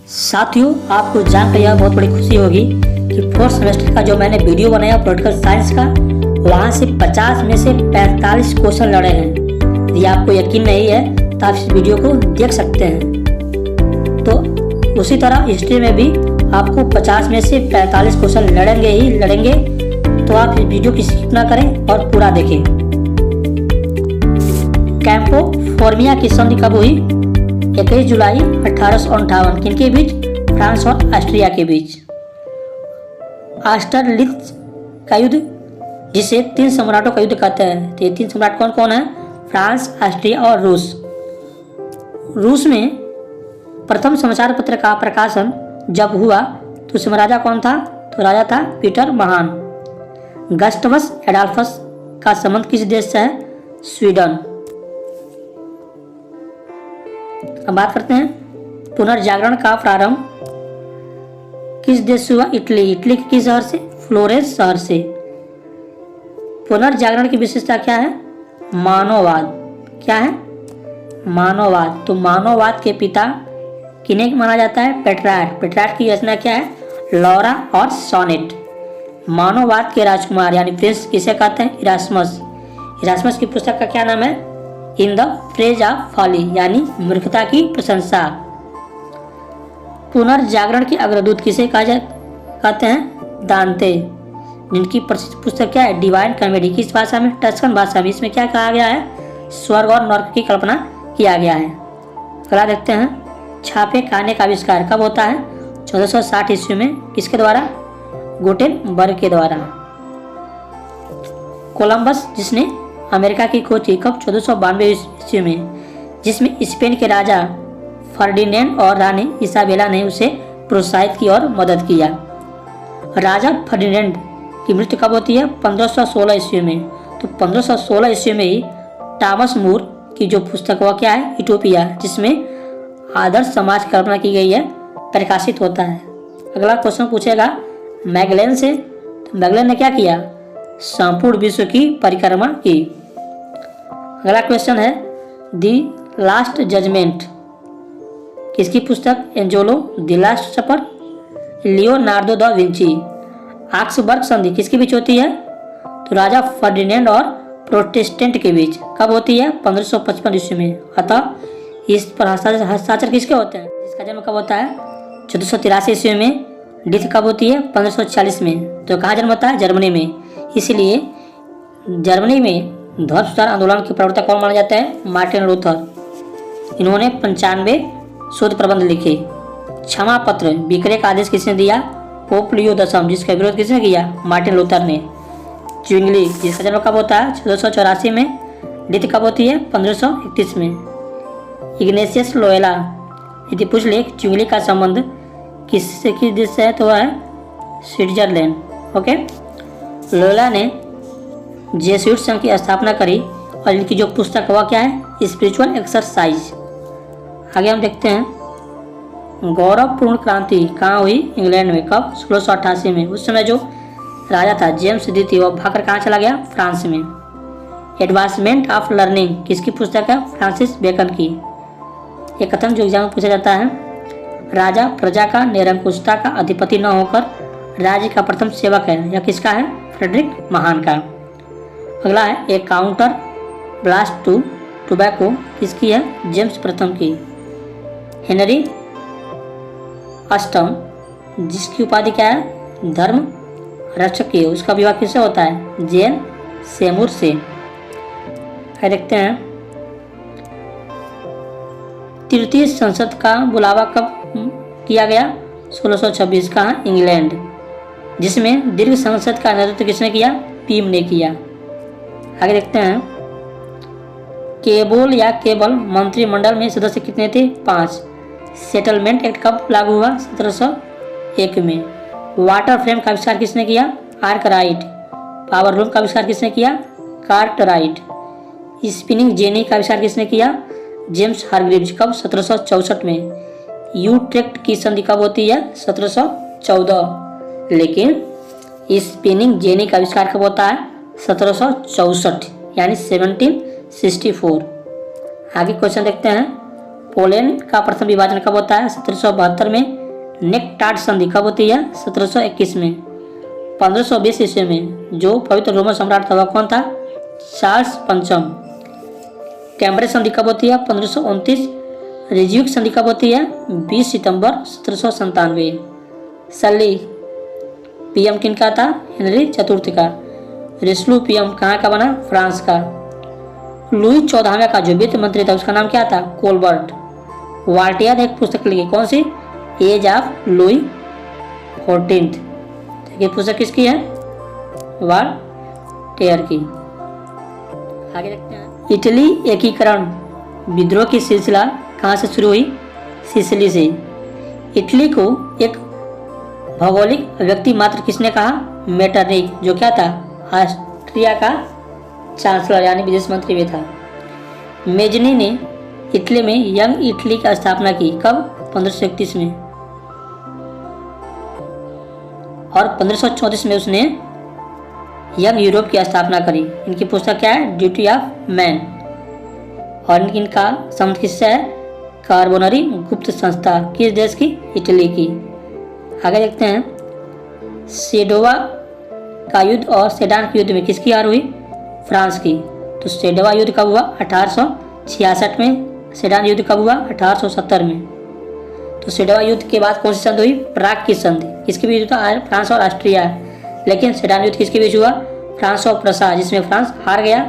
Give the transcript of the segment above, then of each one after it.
साथियों, आपको जानकर यह बहुत बड़ी खुशी होगी कि फोर्थ सेमेस्टर का जो मैंने वीडियो बनाया पॉलिटिकल साइंस का, वहाँ से 50 में से 45 क्वेश्चन लड़े हैं। यदि आपको यकीन नहीं है तो आप इस वीडियो को देख सकते हैं। तो उसी तरह हिस्ट्री में भी आपको 50 में से 45 क्वेश्चन लड़ेंगे ही लड़ेंगे। तो आप इस वीडियो की स्किप ना करें और पूरा देखें। कैंपो फॉर्मिया की संधि कब हुई? 21 जुलाई 1858। किनके बीच? फ्रांस और ऑस्ट्रिया के बीच। ऑस्टरलिट्ज का युद्ध, जिसे 3 सम्राटों का युद्ध कहते हैं, तो ये 3 सम्राट कौन कौन है? फ्रांस, ऑस्ट्रिया और रूस। रूस में प्रथम समाचार पत्र का प्रकाशन जब हुआ तो उसमें राजा कौन था? तो राजा था पीटर महान। गस्टवस एडाल्फस का संबंध किस देश से है? स्वीडन। अब बात करते हैं पुनर्जागरण का प्रारंभ किस देश से हुआ? इटली। इटली के किस शहर से? फ्लोरेंस शहर से। पुनर्जागरण की विशेषता क्या है? मानववाद। क्या है? मानववाद। तो मानववाद के पिता किन्हें माना जाता है? पेट्रार्क। पेट्रार्क की रचना क्या है? लौरा और सोनेट। मानववाद के राजकुमार यानी प्रिंस किसे कहते हैं? इरास्मस। इरास्मस की पुस्तक का क्या नाम है? In the praise of folly यानी मूर्खता की प्रशंसा। पुनर्जागरण के अग्रदूत किसे कहते हैं? दांते। जिनकी प्रसिद्ध पुस्तक क्या है? Divine comedy. किस भाषा में? टस्कन भाषा में। इसमें क्या कहा गया है? स्वर्ग और नर्क की कल्पना किया गया है। अगला देखते हैं छापे खाने का आविष्कार कब होता है? 1460 ईस्वी में। किसके द्वारा? गुटेनबर्ग के द्वारा। कोलंबस जिसने अमेरिका की खोज की कब? 1492 ईस्वी में, जिसमें स्पेन के राजा फर्डिनेंड और रानी इसाबेला ने उसे प्रोत्साहित की और मदद किया। राजा फर्डिनेंड की मृत्यु कब होती है? 1516 ईस्वी में। तो 1516 ईस्वी में ही टॉमस मूर की जो पुस्तक वह क्या है? यूटोपिया, जिसमें आदर्श समाज की कल्पना की गई है, प्रकाशित होता है। अगला क्वेश्चन पूछेगा मैगलेन से। तो मैगलेन ने क्या किया? संपूर्ण विश्व की परिक्रमा की। अगला क्वेश्चन है दी लास्ट जजमेंट किसकी पुस्तक? Angelo the Last Supper. Leonardo da Vinci. Augsburg संधि किसके बीच होती है? तो राजा फर्डिनेंड और प्रोटेस्टेंट के बीच। कब होती है? 1555 ईस्वी में। अतः इस पर हस्ताक्षर किसके होते हैं? इसका जन्म कब होता है? 1483 ईस्वी में। डेथ कब होती है? 1540 में। तो कहाँ जन्म होता है? जर्मनी में। इसलिए जर्मनी में धर्म सुधार आंदोलन के प्रवर्तक कौन माना जाता है? Martin Luther. इन्होंने 95 शोध प्रबंध लिखे। क्षमा पत्र बिक्रे का आदेश किसने दिया? पोप लियो 10, जिसका विरोध किसने किया? मार्टिन लूथर ने। ज्विंगली जिसका जन्म कब होता है? 1484 में। डेथ कब होती है? 1531 में। Ignatius Loyola. यदि पूछ ले ज्विंगली का संबंध किस देश से है तो वह है स्विट्जरलैंड। ओके। लोयोला ने जेसुइट संघ की स्थापना करी और इनकी जो पुस्तक वह क्या है? Spiritual exercise. आगे हम देखते हैं गौरवपूर्ण क्रांति कहाँ हुई? इंग्लैंड में। कब? 1688 में। उस समय जो राजा था जेम्स द्वितीय वह भागकर कहाँ चला गया? फ्रांस में। एडवांसमेंट ऑफ लर्निंग किसकी पुस्तक है? फ्रांसिस बेकन की। एक कथन जो एग्जाम में पूछा जाता है, राजा प्रजा का निरंकुशता का अधिपति न होकर राज्य का प्रथम सेवक है। यह किसका है? फ्रेडरिक महान का। अगला है ए काउंटर ब्लास्ट टू टोबैको किसकी है? जेम्स प्रथम की। हेनरी अष्टम जिसकी उपाधि क्या है? धर्म रक्षक की, उसका विवाह किससे होता है? जेन सेमूर से। देखते हैं तृतीय संसद का बुलावा कब किया गया? 1626 का। इंग्लैंड। जिसमें दीर्घ संसद का नेतृत्व किसने किया? पीम ने किया। आगे देखते हैं केबल या केबल मंत्रिमंडल में सदस्य कितने थे? 5। सेटलमेंट एक्ट कब लागू हुआ? 1701 में। वाटर फ्रेम का आविष्कार किसने किया? आर्कराइट। पावर लूम का आविष्कार किसने किया? कार्टराइट। स्पिनिंग जेनी का आविष्कार किसने किया? James Hargreaves. कब? 1764 में। यूट्रेक्ट की संधि कब होती है? 1714। लेकिन स्पिनिंग जेनी का आविष्कार कब होता है? 1764 यानी 1764। आगे क्वेश्चन देखते हैं पोलैंड का प्रथम विभाजन कब होता है? 1772 में। नेकटार्ड संधि कब होती है? 1721 में। 1520 ईस्वी में जो पवित्र रोमन सम्राट था वह कौन था? चार्ल्स पंचम। कैम्ब्रिज संधि कब होती है? 1529। रिज्यूक संधि कब होती है? 20 सितंबर 1797। सल्ली पीएम किनका था? हेनरी चतुर्थ का। रिस्लू पीएम कहाँ का बना? फ्रांस का। लुई 14वें का जो वित्त मंत्री था उसका नाम क्या था? कोलबर्ट। वाल्टियर ने एक पुस्तक लिखी, कौन सी? As of Louis 14th। ये पुस्तक किसकी है? वाल्टियर की। आगे देखते हैं। इटली एकीकरण विद्रोह की सिलसिला कहाँ से शुरू हुई? सिसिली से। इटली को एक भौगोलिक व्यक्ति मात्र किसने कहा? मेटरनिक, जो क्या था? ऑस्ट्रिया का चांसलर यानी विदेश मंत्री भी था। मेजनी ने इटली में यंग इटली की स्थापना की, कब? 1531 में। और 1534 में उसने यंग यूरोप की स्थापना करी। इनकी पुस्तक क्या है? Duty of man. और इनका संबंध किससे है? कार्बोनरी गुप्त संस्था। किस देश की? इटली की। आगे देखते हैं। सेडोवा का युद्ध और सेडान के युद्ध में किसकी हार हुई? फ्रांस की। तो सेडोवा युद्ध कब हुआ? 1866 में। सेडान युद्ध कब हुआ? 1870 में। तो सेडोवा युद्ध के बाद कौन सी संधि हुई? प्राग की संधि। किसके बीच था? फ्रांस और ऑस्ट्रिया। लेकिन सेडान युद्ध किसके बीच हुआ? फ्रांस और प्रसा, जिसमें फ्रांस हार गया।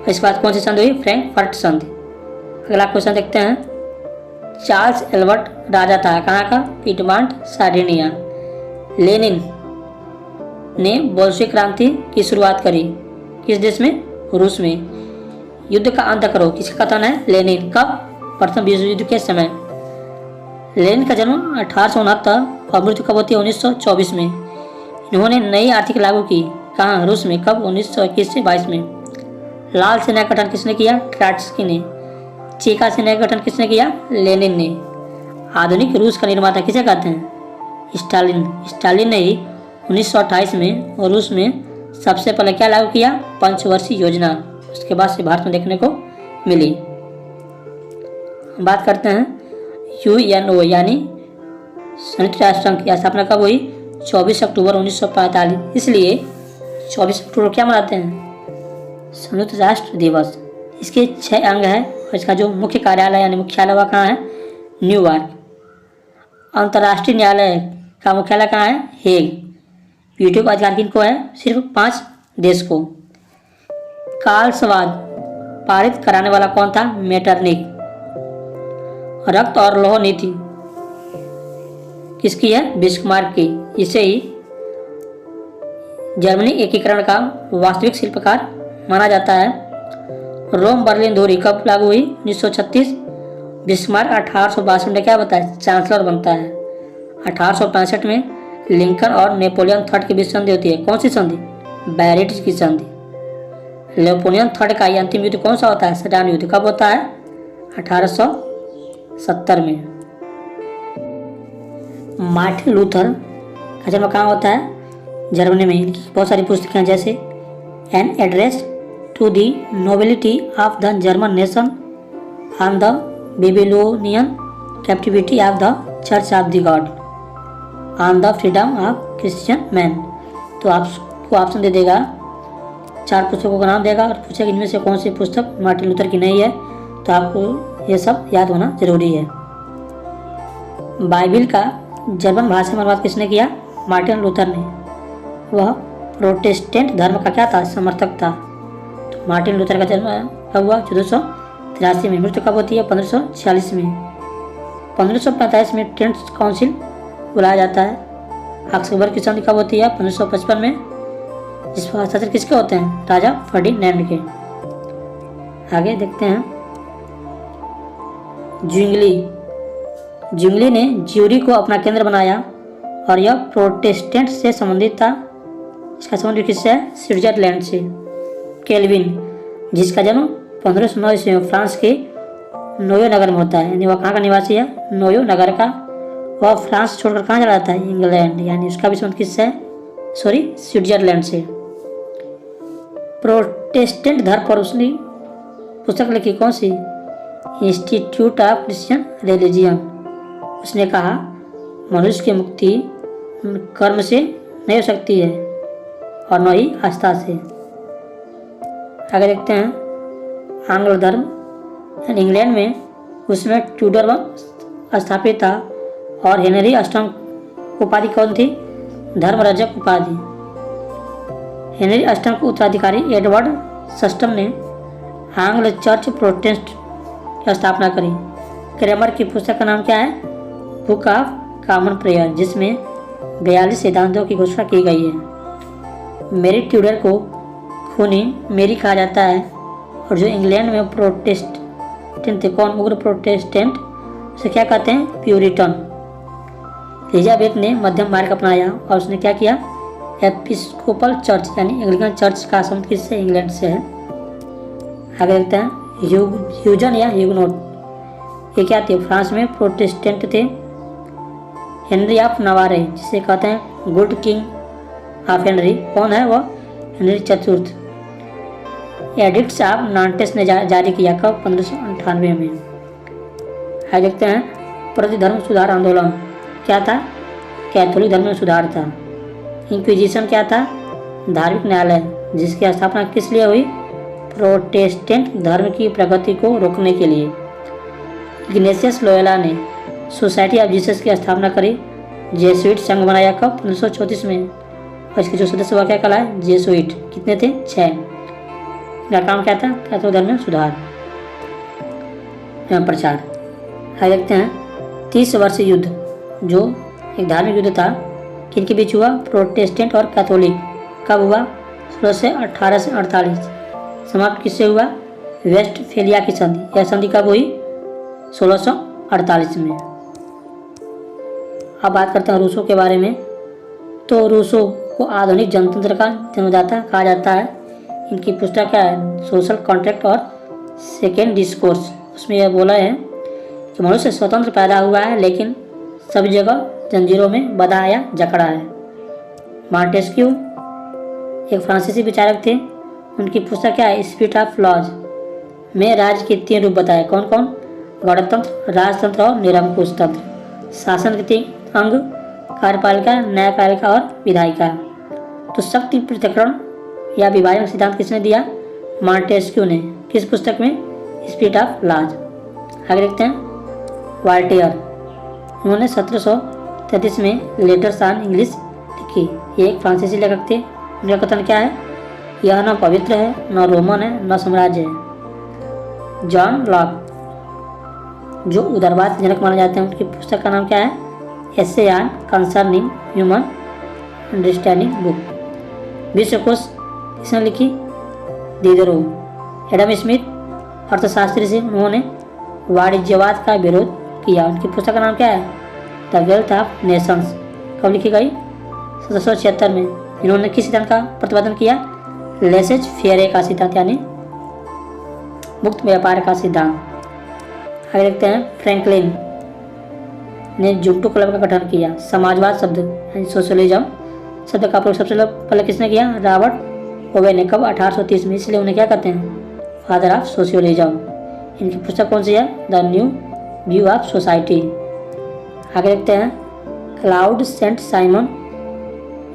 इसके बाद कौन सी संधि हुई? फ्रैंकफर्ट संधि। अगला क्वेश्चन देखते हैं। चार्ल्स एल्बर्ट राजा था कहाँ का? पिटमांट, सार्डिनिया। लेनिन ने बोल्शेविक क्रांति की शुरुआत करी, किस देश में? रूस में। युद्ध का अंत करो किसका कथन है? लेनिन। कब? प्रथम विश्व युद्ध के समय। लेनिन का जन्म 1869 और मृत्यु कब होती है? 1924 में। इन्होंने नई आर्थिक लागू की, कहाँ? रूस में। कब? 1921 से 22 में। लाल सेना का गठन किसने किया? ट्रॉट्स्की ने। चेका सेना का गठन किसने किया? लेनिन ने। आधुनिक रूस का निर्माता किसे कहते हैं? स्टालिन। स्टालिन ने ही 1928 में और रूस में सबसे पहले क्या लागू किया? पंचवर्षीय योजना। उसके बाद से भारत में देखने को मिली। बात करते हैं यूएनओ यानी संयुक्त राष्ट्र संघ की स्थापना कब हुई? 24 अक्टूबर 1945। इसलिए 24 अक्टूबर क्या मनाते हैं? संयुक्त राष्ट्र दिवस। इसके 6 अंग हैं और इसका जो मुख्य कार्यालय यानी मुख्यालय वह कहाँ है? न्यूयॉर्क। अंतर्राष्ट्रीय न्यायालय का मुख्यालय कहाँ है? हेग। वीटो का अधिकार किनको है? सिर्फ 5 देश को। कालसवाद पारित कराने वाला कौन था? मेटरनिक। रक्त और लौह नीति किसकी है? बिस्मार्क की। इसे ही जर्मनी एकीकरण का वास्तविक शिल्पकार माना जाता है। रोम बर्लिन दूरी कब लागू हुई? 1936। बिस्मार्क 1862 में क्या बनता है? चांसलर बनता है। 1865 में लिंकन और नेपोलियन थर्ड की बीच संधि होती है, कौन सी संधि? बैरेट्स की संधि। नेपोलियन थर्ड का अंतिम युद्ध कौन सा होता है? सेडान युद्ध। कब होता है? 1870 में। मार्टिन लूथर का जन्म कहाँ होता है? जर्मनी में। इनकी बहुत सारी पुस्तकें हैं जैसे an address to the nobility of the German nation on the Babylonian captivity of the church of the god on the freedom of Christian man. तो आपको ऑप्शन दे देगा, 4 पुस्तकों का नाम देगा और पूछेगा इनमें से कौन सी पुस्तक मार्टिन लूथर की नहीं है। तो आपको ये सब याद होना जरूरी है। बाइबिल का जर्मन भाषा में अनुवाद किसने किया? मार्टिन लूथर ने। वह प्रोटेस्टेंट धर्म का क्या था? समर्थक था। तो मार्टिन लूथर का जन्म कब हुआ? 1483 में। मृत्यु कब होती है? 1546 में। 1545 में ट्रेंट काउंसिल बुलाया जाता है। ऑक्सबर्ग की संधि कब होती है? 1555 में। जिस पर हस्ताक्षर किसके होते हैं? राजा फर्डिनैंड के। आगे देखते हैं। ज्विंगली ने ज्यूरी को अपना केंद्र बनाया और यह प्रोटेस्टेंट से संबंधित था। इसका संबंध किससे है? स्विट्जरलैंड से। केल्विन जिसका जन्म 1509 ईस्वी में फ्रांस के नोयो नगर में होता है, यानी वह कहाँ का निवासी है? नोयो नगर का। वह फ्रांस छोड़कर कहाँ चला जाता है? इंग्लैंड, यानी उसका भी संबंध किससे है? स्विट्जरलैंड से। प्रोटेस्टेंट धर्म पर उसने पुस्तक लिखी, कौन सी? Institute of Christian Religion. उसने कहा मनुष्य की मुक्ति कर्म से नहीं हो सकती है और न ही आस्था से। आगे देखते हैं आंग्ल धर्म। इंग्लैंड में उसमें ट्यूडर वंश स्थापित था और हेनरी अष्टम उपाधि कौन थी? धर्मरजक उपाधि। हेनरी अष्टम के उत्तराधिकारी एडवर्ड सस्टम ने आंग्ल चर्च प्रोटेस्टेंट की स्थापना करी। क्रैमर की पुस्तक का नाम क्या है? बुक ऑफ कॉमन प्रेयर, जिसमें 42 सिद्धांतों की घोषणा की गई है। मेरी ट्यूडर को खूनी मेरी कहा जाता है और जो इंग्लैंड में प्रोटेस्टेंट थे, कौन? उग्र प्रोटेस्टेंट, उसे क्या कहते हैं? प्यूरिटन। एलिजाबेथ ने मध्यम मार्ग अपनाया और उसने क्या किया? एपिस्कोपल चर्च यानी एंग्लिकन चर्च का संबंध किससे? इंग्लैंड से है। आगे देखते हैं ह्यूजन या ह्यूगनोट। ये क्या थे? फ्रांस में प्रोटेस्टेंट थे। हेनरी ऑफ नवारे, जिसे कहते हैं गुड किंग ऑफ हेनरी, कौन है वो? हेनरी चतुर्थ। एडिक्ट्स ऑफ नांटेस ने जारी किया कब? 1598 में। आगे देखते हैं प्रतिधर्म सुधार आंदोलन क्या था? कैथोलिक धर्म में सुधार था। इंक्विजिशन क्या था? धार्मिक न्यायालय, जिसकी स्थापना किस लिए हुई? प्रोटेस्टेंट धर्म की प्रगति को रोकने के लिए। इग्नेशियस लोयोला ने सोसाइटी ऑफ जीसस की स्थापना करी। जेसुइट संघ बनाया कब? 1534 में और इसके जो सदस्य हुआ क्या कहलाए? जेसुइट। कितने थे? 6। इनका काम क्या था? कैथोलिक धर्म में सुधार एवं प्रचार। आगे देखते हैं 30 वर्षीय युद्ध, जो एक धार्मिक युद्ध था, किनके बीच हुआ? प्रोटेस्टेंट और कैथोलिक। कब हुआ? 16 से 1848। समाप्त किससे हुआ? वेस्टफेलिया की संधि। यह संधि कब हुई? 1648 में। अब बात करते हैं रूसो के बारे में। तो रूसो को आधुनिक जनतंत्र का जन्मदाता कहा जाता है। इनकी पुस्तक क्या है? सोशल कॉन्ट्रैक्ट और सेकेंड डिस्कोर्स। उसमें यह बोला है कि मनुष्य स्वतंत्र पैदा हुआ है लेकिन सभी जगह जंजीरों में बंधा या जकड़ा है। मॉन्टेस्क्यू एक फ्रांसीसी विचारक थे। उनकी पुस्तक क्या है? स्पिरिट ऑफ लॉज में राज्य के 3 रूप बताए। कौन कौन? गणतंत्र, राजतंत्र और निरंकुश तंत्र। शासन के 3 अंग, कार्यपालिका, न्यायपालिका और विधायिका। तो शक्ति पृथक्करण या विभाजन सिद्धांत किसने दिया? मॉन्टेस्क्यू ने। किस पुस्तक में? Spirit of laws. आगे देखते हैं वॉल्टेयर। उन्होंने 1733 में लेटर्स ऑन इंग्लिश लिखी। ये एक फ्रांसीसी लेखक थे। उनका कथन क्या है? यह न पवित्र है, न रोमन है, न साम्राज्य है। जॉन लॉक, जो उदारवाद के जनक माने जाते हैं, उनकी पुस्तक का नाम क्या है? Essay on concerning human understanding book. विश्वकोश किसने लिखी? दिदरो। एडम स्मिथ अर्थशास्त्री से उन्होंने वाणिज्यवाद का विरोध किया। उनकी पुस्तक का नाम क्या है? The wealth of Nations. कब लिखी गई? 1776 में। इन्होंने किस सिद्धांत का प्रतिपादन किया? लेसेज फेयर का सिद्धांत यानी मुक्त व्यापार का सिद्धांत। आगे देखते हैं फ्रैंकलिन ने जुंटो क्लब का गठन किया। समाजवाद शब्द यानी सोशलिज्म शब्द का प्रयोग सबसे पहले किसने किया? रॉबर्ट ओवे ने। कब? 1830 में। इसलिए उन्हें क्या कहते हैं? Father of socialism. इनकी पुस्तक कौन सी है? The new view of society. आगे देखते हैं क्लाउड सेंट साइमन।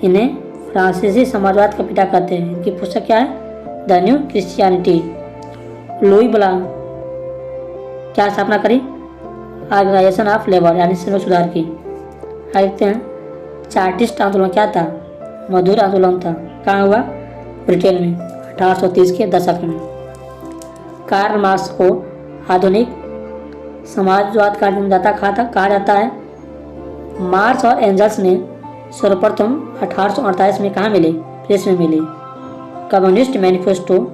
इन्हें फ्रांसीसी समाजवाद का पिता कहते हैं। इनकी पुस्तक क्या है? The new Christianity. लुई ब्ला क्या स्थापना करी? ऑर्गेनाइजेशन ऑफ लेबर यानी श्रमिक सुधार की। आगे देखते हैं चार्टिस्ट आंदोलन क्या था? मजदूर आंदोलन था। कहाँ हुआ? ब्रिटेन में 1830 के दशक में। कार्ल मार्क्स को आधुनिक समाजवाद का जन्मदाता कहा जाता है। मार्क्स और एंजल्स ने सर्वप्रथम 1848 में कहाँ मिले? प्रेस में मिले। कम्युनिस्ट मैनिफेस्टो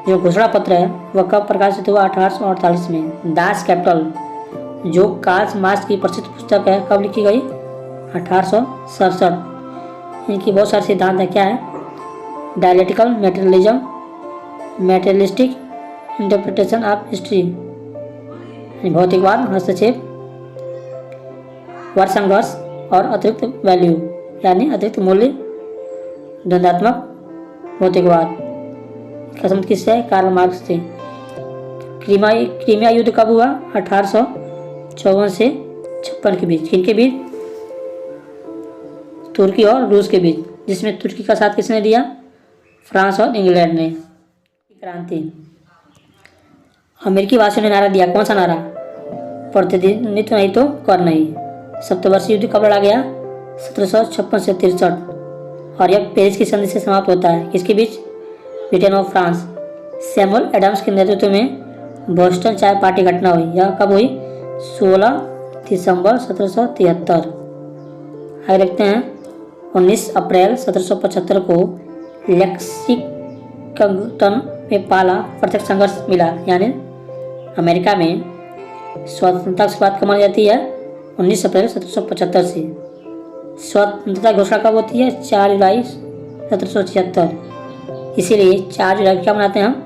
जो घोषणा पत्र है वह कब प्रकाशित हुआ? 1848 में। दास कैपिटल जो कार्ल मार्क्स की प्रसिद्ध पुस्तक है कब लिखी गई? 1867। इनकी बहुत सारे सिद्धांत है। क्या है? Dialectical materialism, materialistic interpretation of history, भौतिकवाद, हस्तक्षेप, वर्ग संघर्ष और अतिरिक्त वैल्यू यानी अतिरिक्त मूल्य, द्वंद्वात्मक भौतिकवाद। इसका संबंध किससे है? कार्ल मार्क्स से। क्रीमिया युद्ध कब हुआ? 1854 से 56 के बीच। किनके बीच? तुर्की और रूस के बीच, जिसमें तुर्की का साथ किसने दिया? फ्रांस और इंग्लैंड ने। क्रांति। अमेरिकी वासियों ने नारा दिया, कौन सा नारा? प्रतिनिधित्व नहीं तो कर नहीं। सप्तवर्षीय युद्ध कब लड़ा गया? 1756 से 63, और यह पेरिस की संधि से समाप्त होता है। किसके बीच? ब्रिटेन और फ्रांस। सैमुअल एडम्स के नेतृत्व में बोस्टन चाय पार्टी घटना हुई। यह कब हुई? 16 दिसंबर 1773। आगे देखते हैं 19 अप्रैल 1775 को लेक्सिंगटन में पहला प्रत्यक्ष संघर्ष मिला, यानी अमेरिका में स्वतंत्रता की शुरुआत कब मानी जाती है? 19 अप्रैल 1775 से। स्वतंत्रता की घोषणा कब होती है? 4 जुलाई 1776। इसीलिए 4 जुलाई क्या मनाते हैं हम?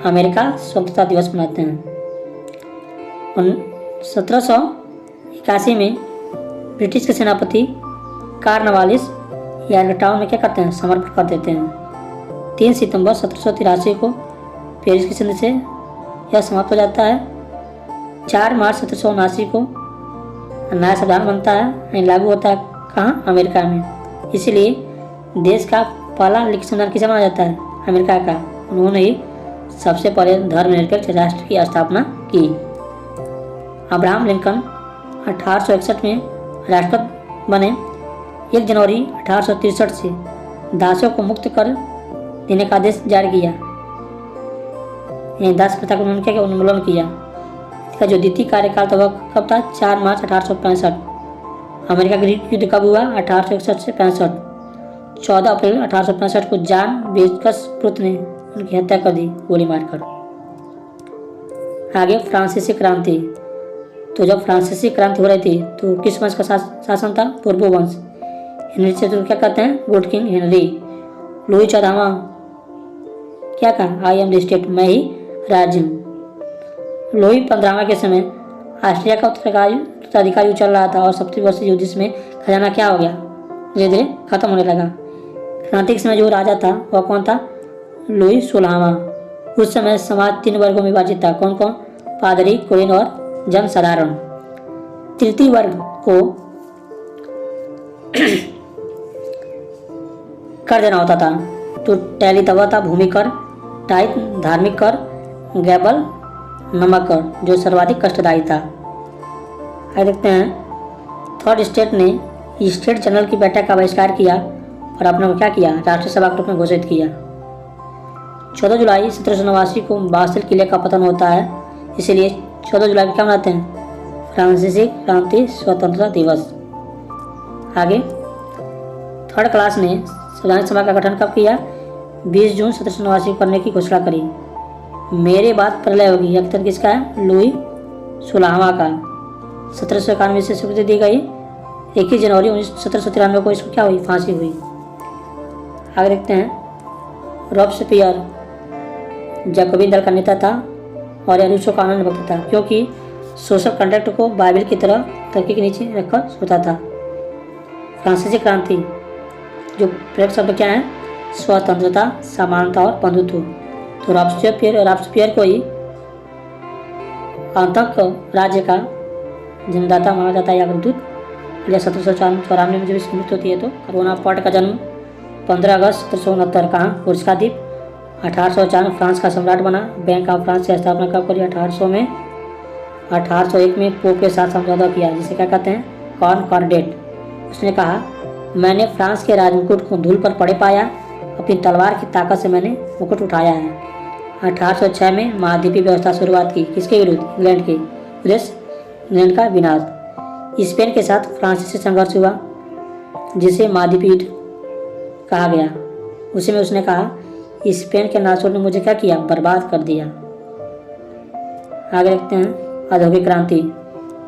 अमेरिका स्वतंत्रता दिवस मनाते हैं। 1781 में ब्रिटिश के सेनापति कॉर्नवालिस यॉर्कटाउन में क्या करते हैं? समर्पण कर देते हैं। 3 सितंबर 1783 को पेरिस की संधि से यह समाप्त हो जाता है। 4 मार्च 1779 को नया संविधान बनता है, यानी लागू होता है कहाँ? अमेरिका में। इसलिए देश का पहला लिखित संविधान किसे माना जाता है? अमेरिका का। उन्होंने ही सबसे पहले धर्मनिरपेक्ष राष्ट्र की स्थापना की। अब्राहम लिंकन 1861 में राष्ट्रपति बने। 1 जनवरी 1863 से दासों को मुक्त कर देने का आदेश जारी किया। दास प्रथा का उन्मूलन किया। इसका जो द्वितीय कार्यकाल था वह कब था? 4 मार्च 1865। अमेरिका ग्रीक युद्ध कब हुआ? 1861 से 65। 14 अप्रैल 1865 को जॉन बेकस प्रुथ ने उनकी हत्या कर दी गोली मारकर। आगे फ्रांसीसी क्रांति। तो जब फ्रांसीसी क्रांति हो रही थी तो किस वंश का शासन था? पूर्व वंश। हेनरी चतुर्थ क्या कहते हैं? Good king Henry. लुई 14वां क्या कहा? आई एम द स्टेट, मैं ही राज्य हूँ। लुई 15वां के समय ऑस्ट्रिया का उत्तराधिकारी चल रहा था और 70 वर्षीय युद्ध जिसमें खजाना क्या हो गया? धीरे धीरे खत्म होने लगा। क्रांति के समय जो राजा था वह कौन था? लुई 16वां। उस समय समाज 3 वर्गों में विभाजित था। कौन कौन? पादरी, कुलीन और जनसाधारण। तृतीय वर्ग को कर देना होता था। तो टैली तब था भूमि कर, टाइप धार्मिक कर, गैबल नमक कर, जो सर्वाधिक कष्टदायी था। आगे देखते हैं थर्ड स्टेट ने स्टेट जनरल की बैठक का बहिष्कार किया और अपने को क्या किया? राष्ट्रीय सभा के रूप में घोषित किया। 14 जुलाई 1789 को बास्टिल किले का पतन होता है। इसलिए 14 जुलाई को क्या मनाते हैं? फ्रांसीसी क्रांति स्वतंत्रता दिवस। आगे थर्ड क्लास ने संविधान सभा का गठन कब किया? 20 जून 1789 को करने की घोषणा करी। मेरे बाद प्रलय होगी यह कथन किसका है? लुई 16वां का। 1791 से स्वीकृति दी गई। 21 जनवरी 1793 को इसको क्या हुई? फांसी हुई। आगे देखते हैं रॉबस्पियर जैकोबिन दल का नेता था और यह रूसो कानून भक्त था, क्योंकि सोशल कंडक्ट को बाइबल की तरह तर्क के नीचे रखकर सोता था। फ्रांसीसी क्रांति जो प्रयोग शब्द क्या है? स्वतंत्रता, समानता और बंधुत्व। तो रॉबस्पियर को ही आतंक राज्य का जन्मदाता माना जाता है या अग्रदूत। 1794 में जब इसकी मृत्यु होती है तो बोनापार्ट का जन्म 15 अगस्त 1769 कहाँ? कोर्सिका द्वीप। 1804 में फ्रांस का सम्राट बना। बैंक ऑफ फ्रांस की स्थापना कब करी? 1800 में। 1801 में पोप के साथ समझौता किया जिसे क्या कहते हैं? कॉनकॉर्डेट। उसने कहा मैंने फ्रांस के राजमुकुट को धूल पर पड़े पाया, अपनी तलवार की ताकत से मैंने मुकुट उठाया है। 1806 में महाद्वीपीय व्यवस्था शुरुआत की। किसके विरुद्ध? इंग्लैंड के। उद्देश्य इंग्लैंड का विनाश। स्पेन के साथ फ्रांसीसी संघर्ष हुआ जिसे महाद्वीपीय युद्ध कहा गया। उसी में उसने कहा स्पेन के नासों ने मुझे क्या किया? बर्बाद कर दिया। आगे देखते हैं औद्योगिक क्रांति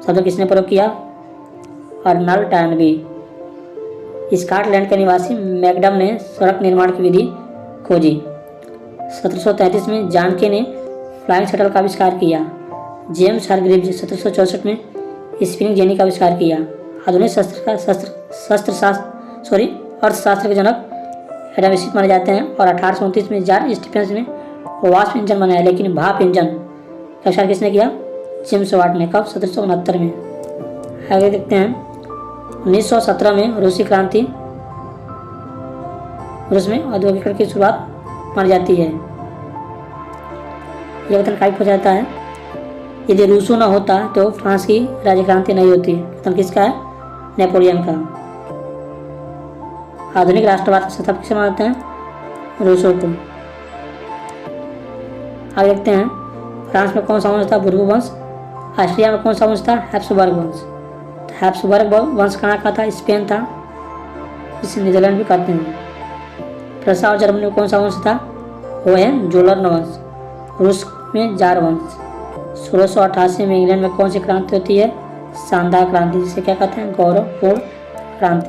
शब्द किसने प्रयोग किया? Arnold Toynbee. स्कॉटलैंड के निवासी मैकडम ने सड़क निर्माण की विधि खोजी। 1733 में जानके ने फ्लाइंग शटल का आविष्कार किया। जेम्स हारग्रीव्स 1764 में स्पिनिंग जेनी का आविष्कार किया। आधुनिक अर्थशास्त्र के जनक एडम स्मिथ माने जाते हैं और 1829 में जॉर्ज स्टीफेंस ने वाष्प इंजन बनाया, लेकिन भाप इंजन आविष्कार किसने किया? जेम्स वाट ने। कब? 1769 में। आगे देखते हैं 1917 में रूसी क्रांति। रूस में औद्योगिकरण की शुरुआत मानी जाती है। यह कथन काफी पूछा जाता है। यदि रूसो न होता तो फ्रांस की राज्य क्रांति नहीं होती। कथन किसका है? नेपोलियन का। आधुनिक राष्ट्रवाद का संस्थापक किसे मानते हैं? रूसो को। आगे देखते हैं फ्रांस में कौन सा वंश था? बुर्बो वंश। ऑस्ट्रिया में कौन सा वंश था? हैब्सबर्ग वंश। हैब्सबर्ग वंश कहाँ का था? स्पेन था, जिसे नीदरलैंड भी कहते हैं। प्रसा और जर्मनी में कौन सा वंश था? होहेनजोलर्न वंश। रूस में जार वंश। 1688 में इंग्लैंड में कौन सी क्रांति होती है? शानदार क्रांति, जिसे क्या कहते हैं? गौरवपूर्ण क्रांति।